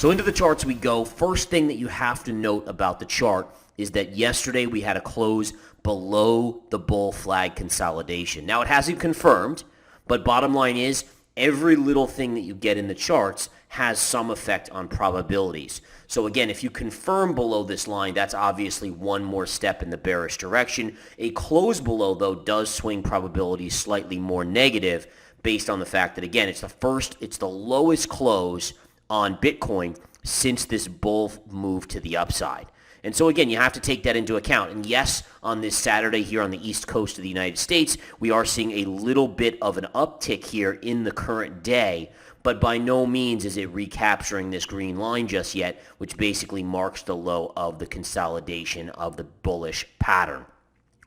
So into the charts we go. First thing that you have to note about the chart is that yesterday we had a close below the bull flag consolidation. Now it hasn't confirmed, but bottom line is every little thing that you get in the charts has some effect on probabilities. So again, if you confirm below this line, that's obviously one more step in the bearish direction. A close below, though, does swing probabilities slightly more negative based on the fact that, again, it's the lowest close on Bitcoin since this bull move to the upside. And so, again, you have to take that into account. And yes, on this Saturday here on the East Coast of the United States, we are seeing a little bit of an uptick here in the current day, but by no means is it recapturing this green line just yet, which basically marks the low of the consolidation of the bullish pattern.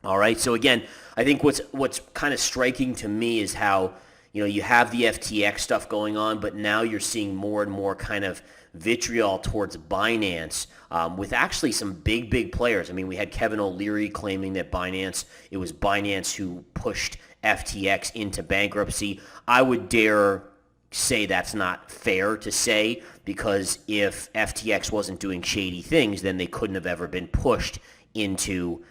All right, so again, I think what's kind of striking to me is how, you have the FTX stuff going on, but now you're seeing more and more kind of vitriol towards Binance with actually some big players. I mean, we had Kevin O'Leary claiming that it was Binance who pushed FTX into bankruptcy. I would dare say that's not fair to say, because if FTX wasn't doing shady things, then they couldn't have ever been pushed into,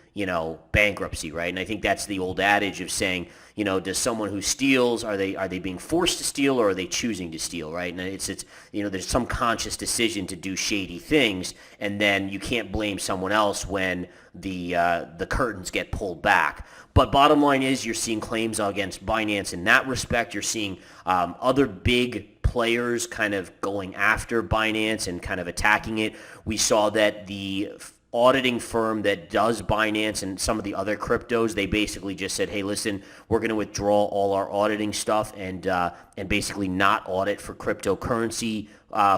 bankruptcy, right? And I think that's the old adage of saying, does someone who steals, are they being forced to steal, or are they choosing to steal, right? And it's there's some conscious decision to do shady things, and then you can't blame someone else when the curtains get pulled back. But bottom line is you're seeing claims against Binance in that respect. You're seeing other big players kind of going after Binance and kind of attacking it. We saw that the auditing firm that does Binance and some of the other cryptos, they basically just said, hey, listen, we're going to withdraw all our auditing stuff and basically not audit for cryptocurrency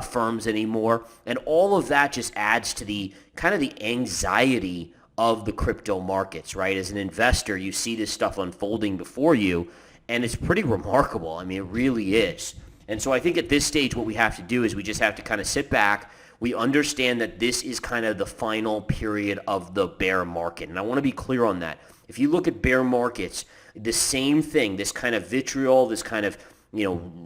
firms anymore. And all of that just adds to the kind of the anxiety of the crypto markets, right? As an investor, you see this stuff unfolding before you, and it's pretty remarkable. I mean, it really is. And so I think at this stage, what we have to do is we just have to kind of sit back. We understand that this is kind of the final period of the bear market. And I want to be clear on that. If you look at bear markets, the same thing, this kind of vitriol, this kind of,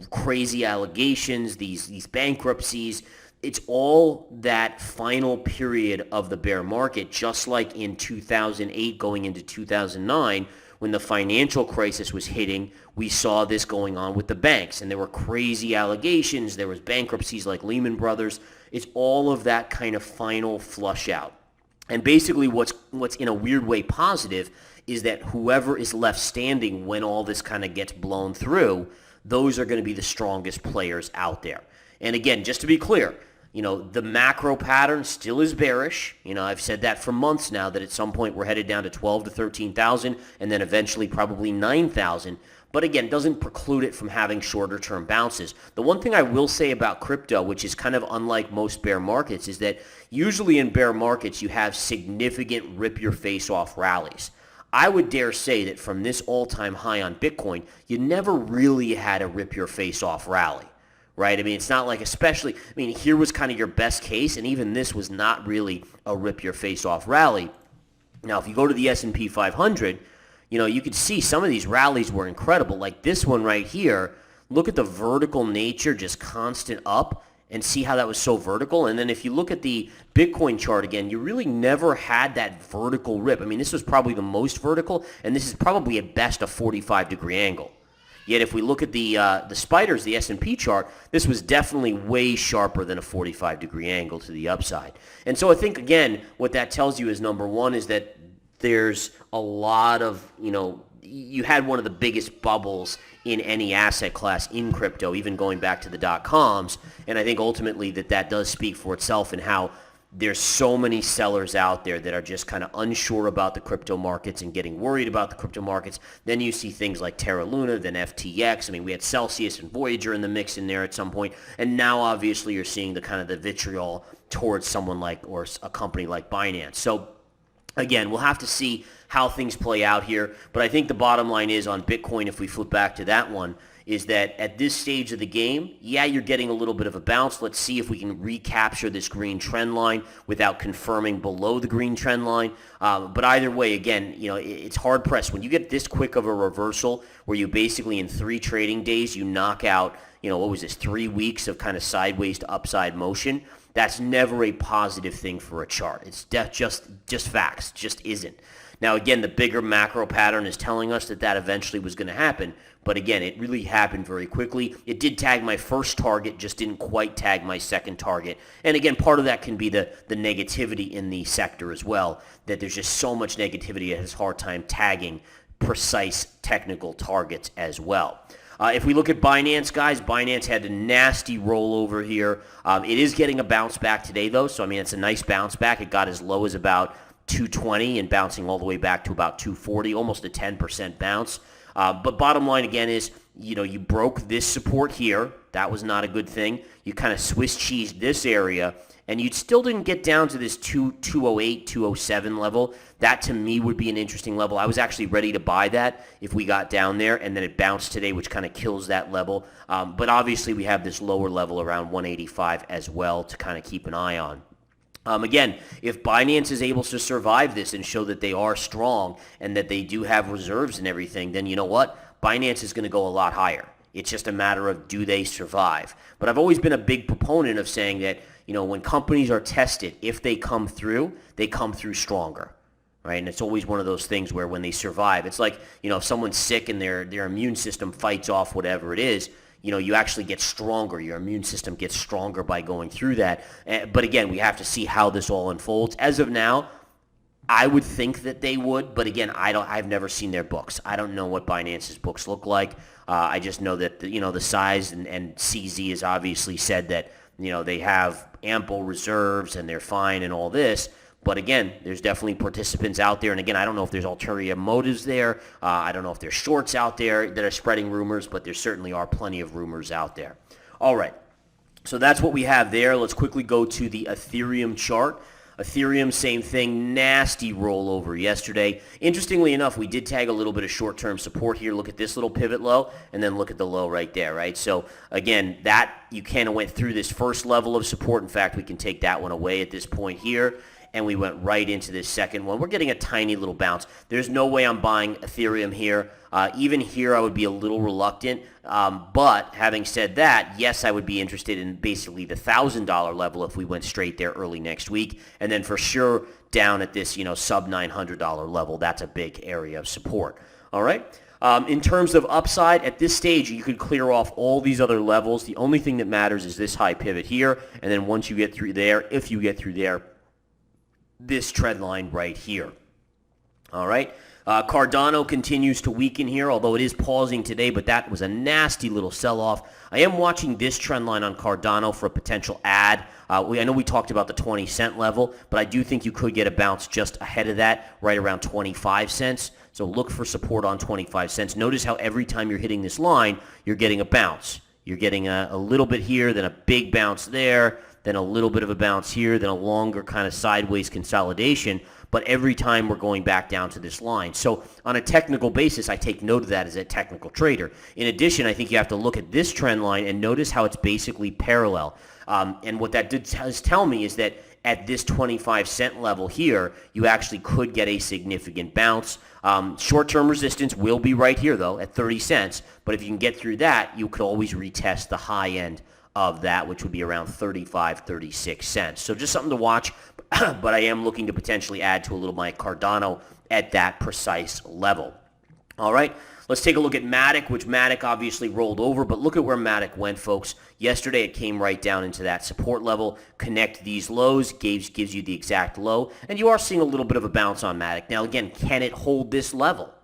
crazy allegations, these bankruptcies, it's all that final period of the bear market, just like in 2008 going into 2009, when the financial crisis was hitting, we saw this going on with the banks, and there were crazy allegations. There was bankruptcies like Lehman Brothers. It's all of that kind of final flush out. And basically what's in a weird way positive is that whoever is left standing when all this kind of gets blown through, those are going to be the strongest players out there. And again, just to be clear, the macro pattern still is bearish. I've said that for months now, that at some point we're headed down to 12 to 13,000 and then eventually probably 9,000. But again, doesn't preclude it from having shorter term bounces. The one thing I will say about crypto, which is kind of unlike most bear markets, is that usually in bear markets you have significant rip your face off rallies. I would dare say that from this all-time high on Bitcoin, you never really had a rip your face off rally. Right? I mean, it's not like here was kind of your best case, and even this was not really a rip your face off rally. Now, if you go to the S&P 500, you could see some of these rallies were incredible. Like this one right here, look at the vertical nature, just constant up, and see how that was so vertical. And then if you look at the Bitcoin chart again, you really never had that vertical rip. I mean, this was probably the most vertical, and this is probably at best a 45-degree angle. Yet if we look at the spiders, the S&P chart, this was definitely way sharper than a 45-degree angle to the upside. And so I think, again, what that tells you is, number one, is that there's a lot of, you had one of the biggest bubbles in any asset class in crypto, even going back to the dot-coms. And I think ultimately that does speak for itself, and how there's so many sellers out there that are just kind of unsure about the crypto markets and getting worried about the crypto markets. Then you see things like Terra Luna, then FTX. I mean, we had Celsius and Voyager in the mix in there at some point. And now obviously you're seeing the kind of the vitriol towards someone like, or a company like Binance. So again, we'll have to see how things play out here. But I think the bottom line is on Bitcoin, if we flip back to that one, is that at this stage of the game, yeah, you're getting a little bit of a bounce. Let's see if we can recapture this green trend line without confirming below the green trend line. But either way, again, it's hard pressed. When you get this quick of a reversal where you basically in 3 trading days, you knock out, what was this, 3 weeks of kind of sideways to upside motion. That's never a positive thing for a chart. It's just facts, just isn't. Now, again, the bigger macro pattern is telling us that eventually was going to happen. But again, it really happened very quickly. It did tag my first target, just didn't quite tag my second target. And again, part of that can be the negativity in the sector as well, that there's just so much negativity it has a hard time tagging precise technical targets as well. If we look at Binance, guys, Binance had a nasty rollover here. It is getting a bounce back today, though. So, I mean, it's a nice bounce back. It got as low as about 220 and bouncing all the way back to about 240, almost a 10% bounce. But bottom line, again, is, you broke this support here. That was not a good thing. You kind of Swiss cheesed this area, and you still didn't get down to this 208, 207 level. That, to me, would be an interesting level. I was actually ready to buy that if we got down there, and then it bounced today, which kind of kills that level. But obviously, we have this lower level around 185 as well to kind of keep an eye on. Again, if Binance is able to survive this and show that they are strong and that they do have reserves and everything, then you know what? Binance is going to go a lot higher. It's just a matter of, do they survive? But I've always been a big proponent of saying that, when companies are tested, if they come through stronger. Right? And it's always one of those things where when they survive, it's like, if someone's sick and their immune system fights off whatever it is, you actually get stronger. Your immune system gets stronger by going through that. But again, we have to see how this all unfolds. As of now, I would think that they would, but again, I've never seen their books. I don't know what Binance's books look like. I just know that the size and CZ has obviously said that they have ample reserves and they're fine and all this. But again, there's definitely participants out there. And again, I don't know if there's ulterior motives there. I don't know if there's shorts out there that are spreading rumors, but there certainly are plenty of rumors out there. All right. So that's what we have there. Let's quickly go to the Ethereum chart. Ethereum, same thing, nasty rollover yesterday. Interestingly enough, we did tag a little bit of short-term support here. Look at this little pivot low, and then look at the low right there, right? So again, that you kind of went through this first level of support. In fact, we can take that one away at this point here. And we went right into this second one. We're getting a tiny little bounce. There's no way I'm buying Ethereum here. Even here, I would be a little reluctant. But having said that, yes, I would be interested in basically the $1,000 level if we went straight there early next week. And then for sure, down at this, sub $900 level, that's a big area of support. All right. In terms of upside, at this stage, you could clear off all these other levels. The only thing that matters is this high pivot here. And then once you get through there, if you get through there, this trend line right here. All right. Cardano continues to weaken here, although it is pausing today, but that was a nasty little sell-off. I am watching this trend line on Cardano for a potential add. I know we talked about the 20-cent level, but I do think you could get a bounce just ahead of that, right around 25 cents. So look for support on 25 cents. Notice how every time you're hitting this line, you're getting a bounce. You're getting a little bit here, then a big bounce there, then a little bit of a bounce here, then a longer kind of sideways consolidation. But every time we're going back down to this line. So on a technical basis, I take note of that as a technical trader. In addition, I think you have to look at this trend line and notice how it's basically parallel. And what that does tell me is that at this 25-cent level here, you actually could get a significant bounce. Short-term resistance will be right here, though, at 30 cents. But if you can get through that, you could always retest the high end of that, which would be around 35, 36 cents. So just something to watch, but I am looking to potentially add to a little my Cardano at that precise level. All right, let's take a look at Matic, which Matic obviously rolled over, but look at where Matic went, folks. Yesterday, it came right down into that support level. Connect these lows, gives you the exact low, and you are seeing a little bit of a bounce on Matic. Now, again, can it hold this level?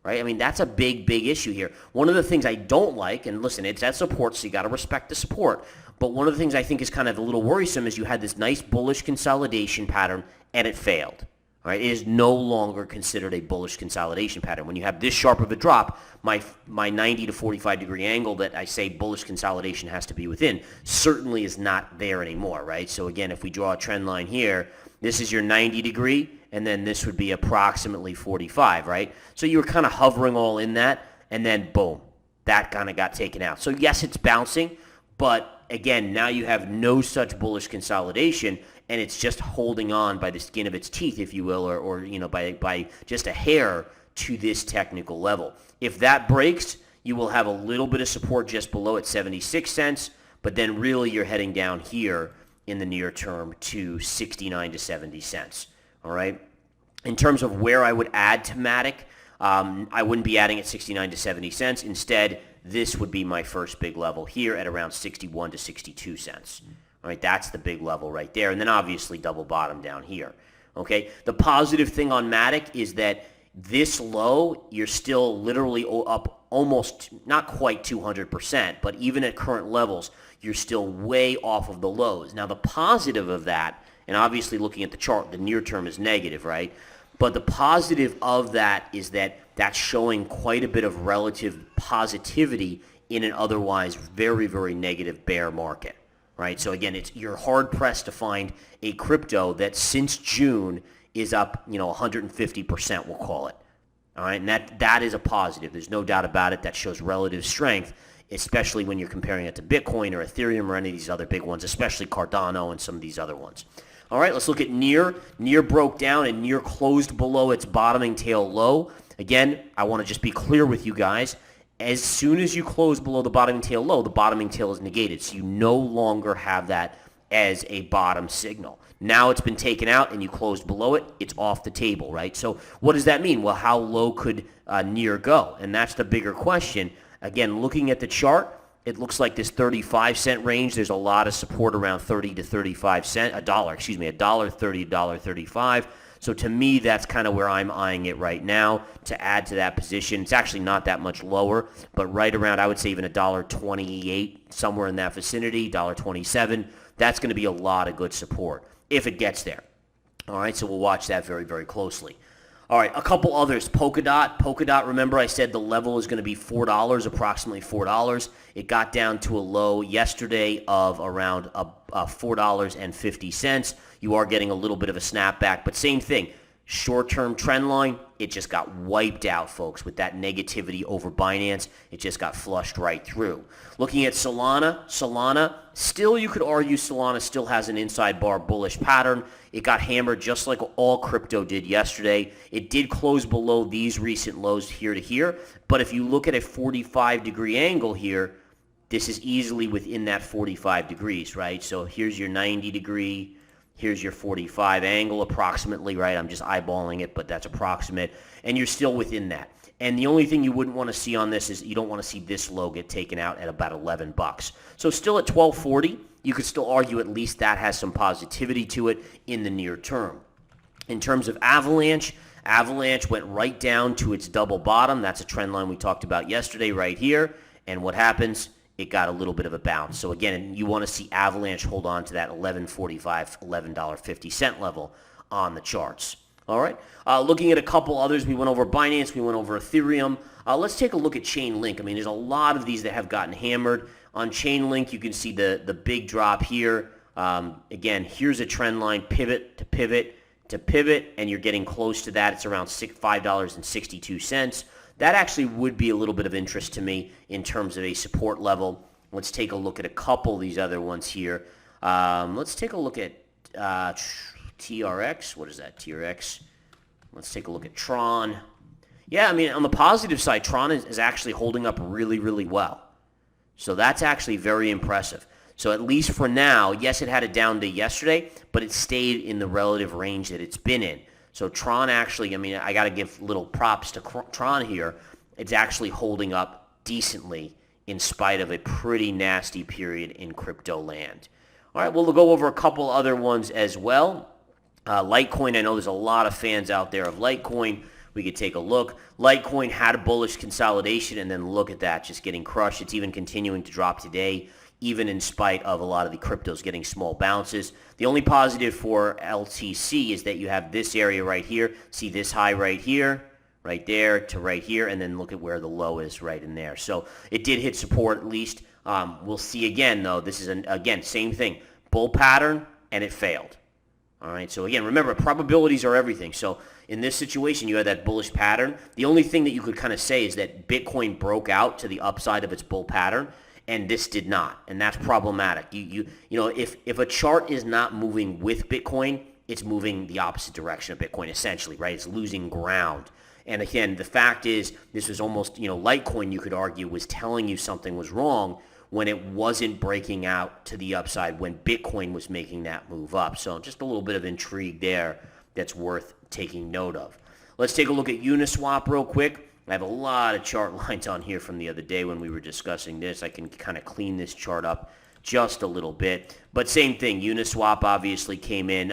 Right? I mean, that's a big, big issue here. One of the things I don't like, and listen, it's at support, so you got to respect the support. But one of the things I think is kind of a little worrisome is you had this nice bullish consolidation pattern, and it failed. All right? It is no longer considered a bullish consolidation pattern. When you have this sharp of a drop, my 90 to 45 degree angle that I say bullish consolidation has to be within certainly is not there anymore, right? So again, if we draw a trend line here, this is your 90 degree, and then this would be approximately 45, right? So you were kind of hovering all in that, and then boom, that kind of got taken out. So yes, it's bouncing, but again, now you have no such bullish consolidation, and it's just holding on by the skin of its teeth, if you will, or by just a hair to this technical level. If that breaks, you will have a little bit of support just below at 76 cents, but then really you're heading down here in the near term to 69 to 70 cents. All right. In terms of where I would add to Matic, I wouldn't be adding at 69 to 70 cents. Instead, this would be my first big level here at around 61 to 62 cents. All right, that's the big level right there. And then obviously double bottom down here. Okay, the positive thing on Matic is that this low, you're still literally up almost, not quite 200%, but even at current levels, you're still way off of the lows. Now, the positive of that, and obviously looking at the chart, the near term is negative, right? But the positive of that is that that's showing quite a bit of relative positivity in an otherwise very, very negative bear market, right? So again, you're hard pressed to find a crypto that since June is up, 150%, we'll call it. All right, and that is a positive. There's no doubt about it. That shows relative strength, especially when you're comparing it to Bitcoin or Ethereum or any of these other big ones, especially Cardano and some of these other ones. All right, let's look at Near. Near broke down and Near closed below its bottoming tail low. Again, I want to just be clear with you guys. As soon as you close below the bottoming tail low, the bottoming tail is negated. So you no longer have that as a bottom signal. Now it's been taken out and you closed below it. It's off the table, right? So what does that mean? Well, how low could Near go? And that's the bigger question. Again, looking at the chart, it looks like this 35-cent range. There's a lot of support around 30 to 35 cents, $1.30, $1.35. So to me, that's kind of where I'm eyeing it right now to add to that position. It's actually not that much lower, but right around, I would say even $1.28, somewhere in that vicinity, $1.27. That's going to be a lot of good support if it gets there. All right, so we'll watch that very, very closely. All right, a couple others. Polkadot, remember I said the level is going to be $4, approximately $4. It got down to a low yesterday of around $4.50. You are getting a little bit of a snapback, but same thing. Short-term trend line, it just got wiped out, folks, with that negativity over Binance. It just got flushed right through. Looking at Solana, still you could argue Solana still has an inside bar bullish pattern. It got hammered just like all crypto did yesterday. It did close below these recent lows here to here, but if you look at a 45-degree angle here, this is easily within that 45 degrees, right? So here's your 90-degree. Here's your 45 angle approximately, right? I'm just eyeballing it, but that's approximate. And you're still within that. And the only thing you wouldn't want to see on this is you don't want to see this low get taken out at about $11. So still at $12.40, you could still argue at least that has some positivity to it in the near term. In terms of Avalanche went right down to its double bottom. That's a trend line we talked about yesterday right here. And what happens? It got a little bit of a bounce. So again, you want to see Avalanche hold on to that $11.45, $11.50 level on the charts. All right. Looking at a couple others, we went over Binance, we went over Ethereum. Let's take a look at Chainlink. I mean, there's a lot of these that have gotten hammered. On Chainlink, you can see the big drop here. Again, here's a trend line, pivot to pivot to pivot, and you're getting close to that. It's around $5.62. That actually would be a little bit of interest to me in terms of a support level. Let's take a look at a couple of these other ones here. Let's take a look at TRX. What is that, TRX? Let's take a look at Tron. Yeah, I mean, on the positive side, Tron is actually holding up really, really well. So that's actually very impressive. So at least for now, yes, it had a down day yesterday, but it stayed in the relative range that it's been in. So Tron actually, I mean, I got to give little props to Tron here. It's actually holding up decently in spite of a pretty nasty period in crypto land. All right, we'll go over a couple other ones as well. Litecoin, I know there's a lot of fans out there of Litecoin. We could take a look. Litecoin had a bullish consolidation, and then look at that, just getting crushed. It's even continuing to drop today, even in spite of a lot of the cryptos getting small bounces. The only positive for LTC is that you have this area right here. See this high right here, right there to right here, and then look at where the low is right in there. So it did hit support at least. We'll see again, though. This is, again, same thing. Bull pattern, and it failed. All right, so again, remember, probabilities are everything. So in this situation, you had that bullish pattern. The only thing that you could kind of say is that Bitcoin broke out to the upside of its bull pattern, and this did not, and that's problematic. You know, if a chart is not moving with Bitcoin, it's moving the opposite direction of Bitcoin, essentially, right? It's losing ground. And again, the fact is, this was almost, Litecoin, you could argue, was telling you something was wrong when it wasn't breaking out to the upside when Bitcoin was making that move up. So just a little bit of intrigue there that's worth taking note of. Let's take a look at Uniswap real quick. I have a lot of chart lines on here from the other day when we were discussing this. I can kind of clean this chart up just a little bit. But same thing, Uniswap obviously came in,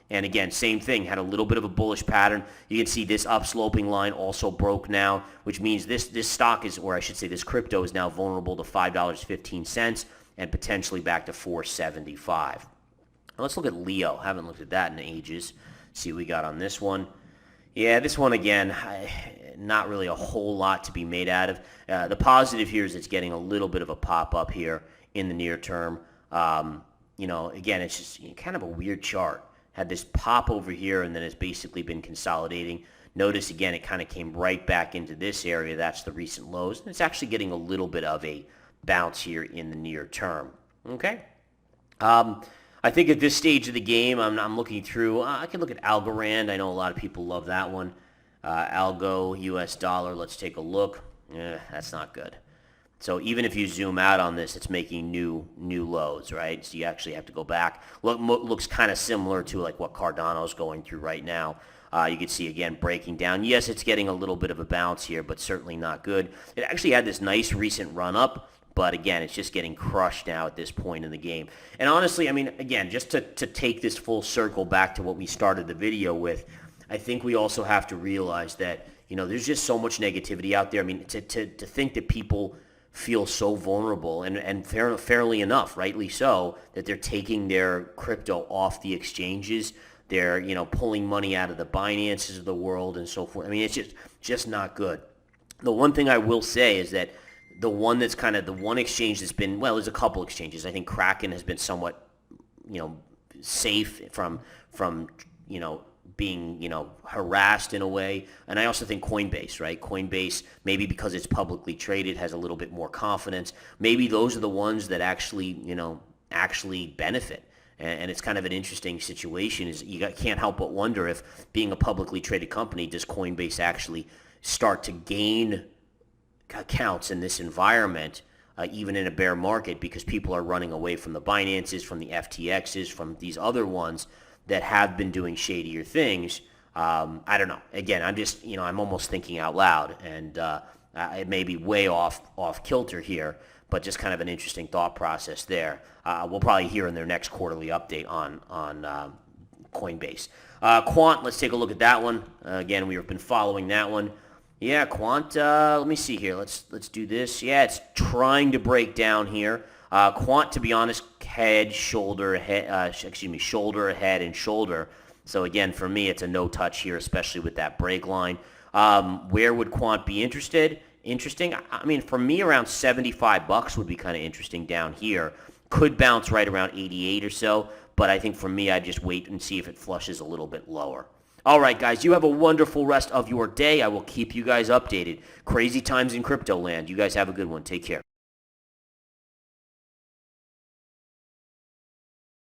and again, same thing, had a little bit of a bullish pattern. You can see this upsloping line also broke now, which means this stock is, or I should say this crypto is now vulnerable to $5.15 and potentially back to $4.75. Let's look at Leo. Haven't looked at that in ages. See what we got on this one. Yeah, this one again, not really a whole lot to be made out of. The positive here is it's getting a little bit of a pop-up here in the near term. Again, it's just kind of a weird chart. Had this pop over here, and then it's basically been consolidating. Notice, again, it kind of came right back into this area. That's the recent lows. And it's actually getting a little bit of a bounce here in the near term. Okay? I think at this stage of the game, I'm looking through. I can look at Algorand. I know a lot of people love that one. Algo, US dollar. Let's take a look. That's not good. So even if you zoom out on this, it's making new lows, right? So you actually have to go back. Looks kind of similar to like what Cardano's going through right now. You can see, again, breaking down. Yes, it's getting a little bit of a bounce here, but certainly not good. It actually had this nice recent run up, but again, it's just getting crushed now at this point in the game. And honestly, I mean, again, just to take this full circle back to what we started the video with, I think we also have to realize that, there's just so much negativity out there. I mean, to think that people feel so vulnerable, and fairly enough, rightly so, that they're taking their crypto off the exchanges. They're, pulling money out of the Binances of the world and so forth. I mean, it's just not good. The one thing I will say is that the one that's kind of the one exchange that's been, well, there's a couple exchanges. I think Kraken has been somewhat, safe from being, harassed in a way. And I also think Coinbase, right? Coinbase, maybe because it's publicly traded, has a little bit more confidence. Maybe those are the ones that actually, actually benefit. And it's kind of an interesting situation. Is you can't help but wonder if, being a publicly traded company, does Coinbase actually start to gain accounts in this environment, even in a bear market, because people are running away from the Binances, from the FTXs, from these other ones that have been doing shadier things. I don't know. Again, I'm just, I'm almost thinking out loud, and it may be way off kilter here, but just kind of an interesting thought process there. We'll probably hear in their next quarterly update on Coinbase. Quant, let's take a look at that one. Again, we have been following that one. Yeah, Quant, let me see here. Let's do this. Yeah, it's trying to break down here. Quant, to be honest, shoulder, head, and shoulder. So again, for me, it's a no touch here, especially with that break line. Where would Quant be interesting? I mean, for me, around $75 would be kind of interesting down here. Could bounce right around 88 or so, but I think for me, I'd just wait and see if it flushes a little bit lower. All right, guys, you have a wonderful rest of your day. I will keep you guys updated. Crazy times in crypto land. You guys have a good one. Take care.